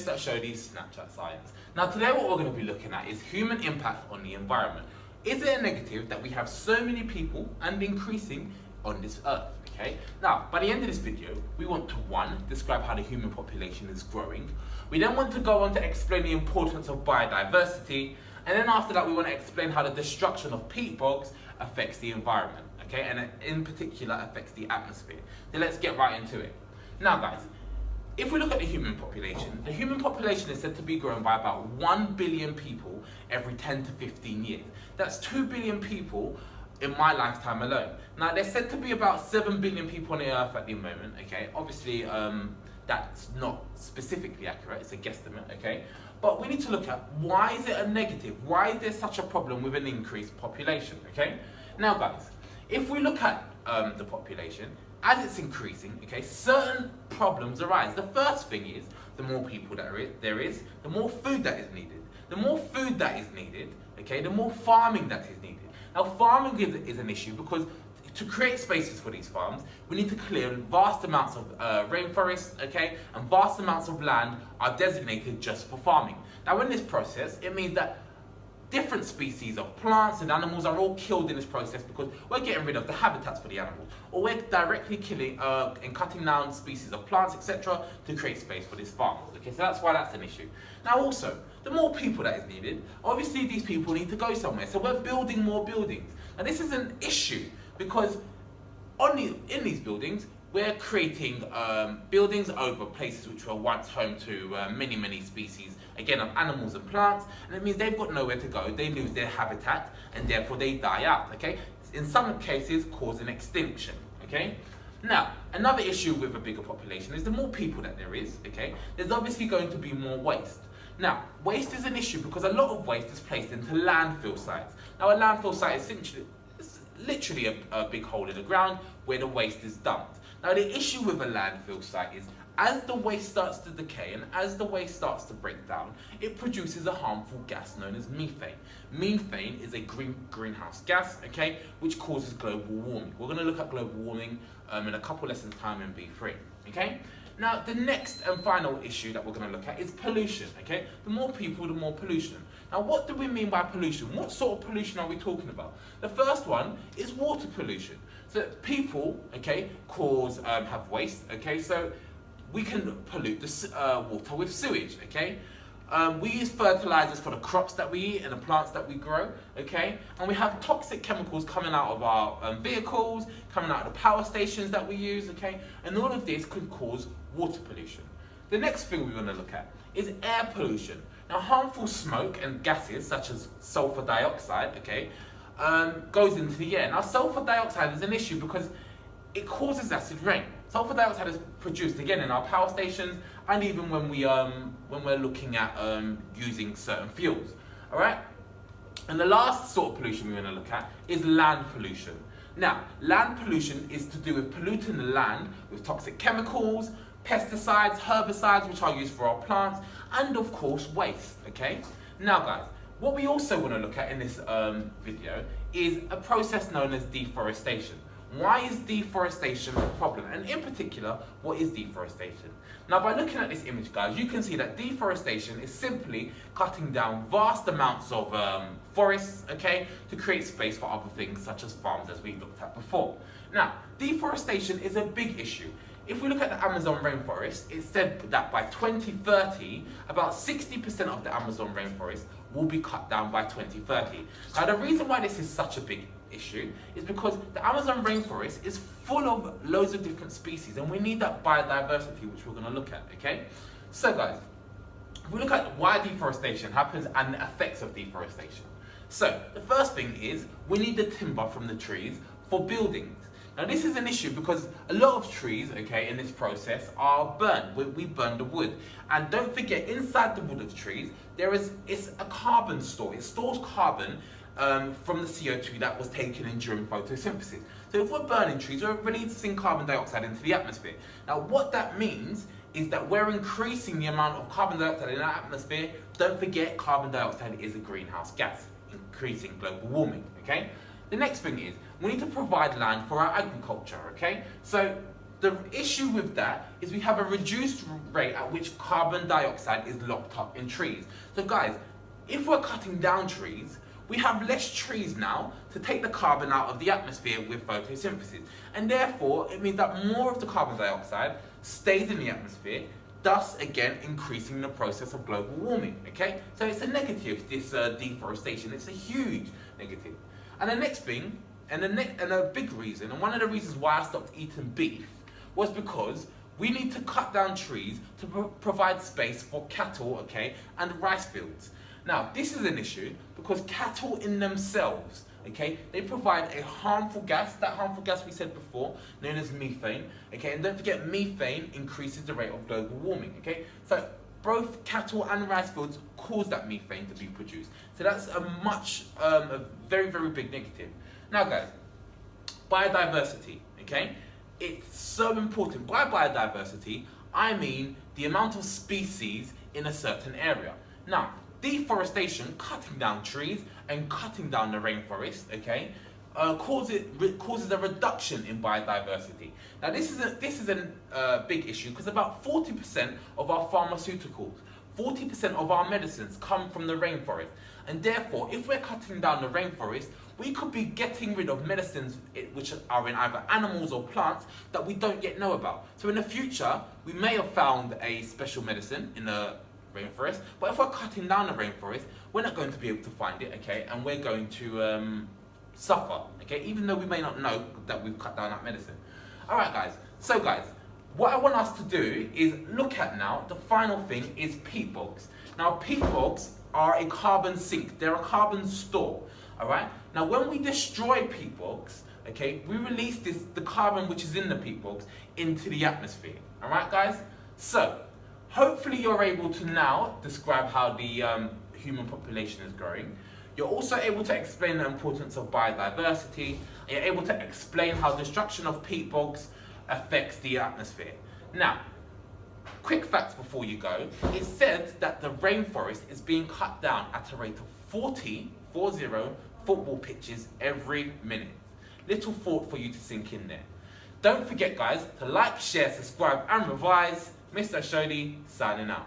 that show these Snapchat signs. Now today what we're going to be looking at is human impact on the environment. Is it a negative that we have so many people and increasing on this earth? Okay. Now, by the end of this video, we want to 1, describe how the human population is growing. We then want to go on to explain the importance of biodiversity. And then after that, we want to explain how the destruction of peat bogs affects the environment. Okay, and in particular affects the atmosphere. So let's get right into it. Now guys, if we look at the human population is said to be growing by about 1 billion people every 10 to 15 years. That's 2 billion people in my lifetime alone. Now there's said to be about 7 billion people on the earth at the moment, okay? Obviously, that's not specifically accurate, it's a guesstimate, okay? But we need to look at why is it a negative? Why is there such a problem with an increased population, okay? Now guys, if we look at the population, as it's increasing, okay, certain problems arise. The first thing is, the more people that there is, the more food that is needed. The more food that is needed, okay, the more farming that is needed. Now farming is an issue because to create spaces for these farms, we need to clear vast amounts of rainforests, okay, and vast amounts of land are designated just for farming. Now in this process, it means that different species of plants and animals are all killed in this process because we're getting rid of the habitats for the animals, or we're directly killing and cutting down species of plants, etc., to create space for these farms. Okay, so that's why that's an issue. Now also, the more people that is needed, obviously these people need to go somewhere, so we're building more buildings. Now this is an issue because in these buildings, we're creating buildings over places which were once home to many species, again, of animals and plants, and it means they've got nowhere to go, they lose their habitat, and therefore they die out, okay? In some cases, causing extinction, okay? Now, another issue with a bigger population is the more people that there is, okay, there's obviously going to be more waste. Now, waste is an issue because a lot of waste is placed into landfill sites. Now, a landfill site is literally a big hole in the ground where the waste is dumped. Now the issue with a landfill site is as the waste starts to decay and as the waste starts to break down, it produces a harmful gas known as methane. Methane is a greenhouse gas, okay, which causes global warming. We're going to look at global warming in a couple lessons time in B3, okay? Now the next and final issue that we're going to look at is pollution, okay? The more people, the more pollution. Now what do we mean by pollution? What sort of pollution are we talking about? The first one is water pollution. So people, okay, have waste, okay, so we can pollute the water with sewage, okay? We use fertilizers for the crops that we eat and the plants that we grow, okay? And we have toxic chemicals coming out of our vehicles, coming out of the power stations that we use, okay? And all of this could cause water pollution. The next thing we're going to look at is air pollution. Now harmful smoke and gases such as sulfur dioxide, okay, goes into the air. Now sulfur dioxide is an issue because it causes acid rain. Sulfur dioxide is produced again in our power stations and even when we're looking at using certain fuels. All right. And the last sort of pollution we're going to look at is land pollution. Now, land pollution is to do with polluting the land with toxic chemicals, pesticides, herbicides, which are used for our plants, and of course waste. Okay. Now, guys. What we also want to look at in this video is a process known as deforestation. Why is deforestation a problem? And in particular, what is deforestation? Now, by looking at this image, guys, you can see that deforestation is simply cutting down vast amounts of forests, okay, to create space for other things such as farms as we looked at before. Now, deforestation is a big issue. If we look at the Amazon rainforest, it's said that by 2030, about 60% of the Amazon rainforest will be cut down by 2030. Now, the reason why this is such a big issue is because the Amazon rainforest is full of loads of different species and we need that biodiversity, which we're going to look at, okay? So guys, if we look at why deforestation happens and the effects of deforestation. So, the first thing is we need the timber from the trees for buildings. Now this is an issue because a lot of trees, okay, in this process are burned. We burn the wood. And don't forget, inside the wood of trees, it's a carbon store. It stores carbon from the CO2 that was taken in during photosynthesis. So if we're burning trees, we're releasing carbon dioxide into the atmosphere. Now what that means is that we're increasing the amount of carbon dioxide in the atmosphere. Don't forget, carbon dioxide is a greenhouse gas, increasing global warming, okay? The next thing is, we need to provide land for our agriculture, okay? So, the issue with that is we have a reduced rate at which carbon dioxide is locked up in trees. So guys, if we're cutting down trees, we have less trees now to take the carbon out of the atmosphere with photosynthesis. And therefore, it means that more of the carbon dioxide stays in the atmosphere, thus again increasing the process of global warming, okay? So it's a negative, this deforestation. It's a huge negative. And the next thing, and a big reason, and one of the reasons why I stopped eating beef was because we need to cut down trees to provide space for cattle, okay, and rice fields. Now, this is an issue because cattle in themselves, okay, they provide a harmful gas, that harmful gas we said before, known as methane, okay, and don't forget methane increases the rate of global warming, okay. So both cattle and rice fields cause that methane to be produced. So that's a very, very big negative. Now guys, biodiversity, okay, it's so important. By biodiversity, I mean the amount of species in a certain area. Now, deforestation, cutting down trees and cutting down the rainforest, okay, causes a reduction in biodiversity. Now this is a big issue because about 40% of our pharmaceuticals, 40% of our medicines come from the rainforest. And therefore, if we're cutting down the rainforest, we could be getting rid of medicines which are in either animals or plants that we don't yet know about. So in the future, we may have found a special medicine in the rainforest, but if we're cutting down the rainforest, we're not going to be able to find it, okay, and we're going to suffer, okay, even though we may not know that we've cut down that medicine. Alright guys, so guys, what I want us to do is look at now, the final thing is peat bogs. Now peat bogs are a carbon sink, they're a carbon store, alright? Now when we destroy peat bogs, okay, we release the carbon which is in the peat bogs into the atmosphere, alright guys? So, hopefully you're able to now describe how the human population is growing. You're also able to explain the importance of biodiversity, and you're able to explain how destruction of peat bogs affects the atmosphere. Now, quick facts before you go. It's said that the rainforest is being cut down at a rate of 40 football pitches every minute. Little thought for you to sink in there. Don't forget guys to like, share, subscribe and revise. Mr. Shodi signing out.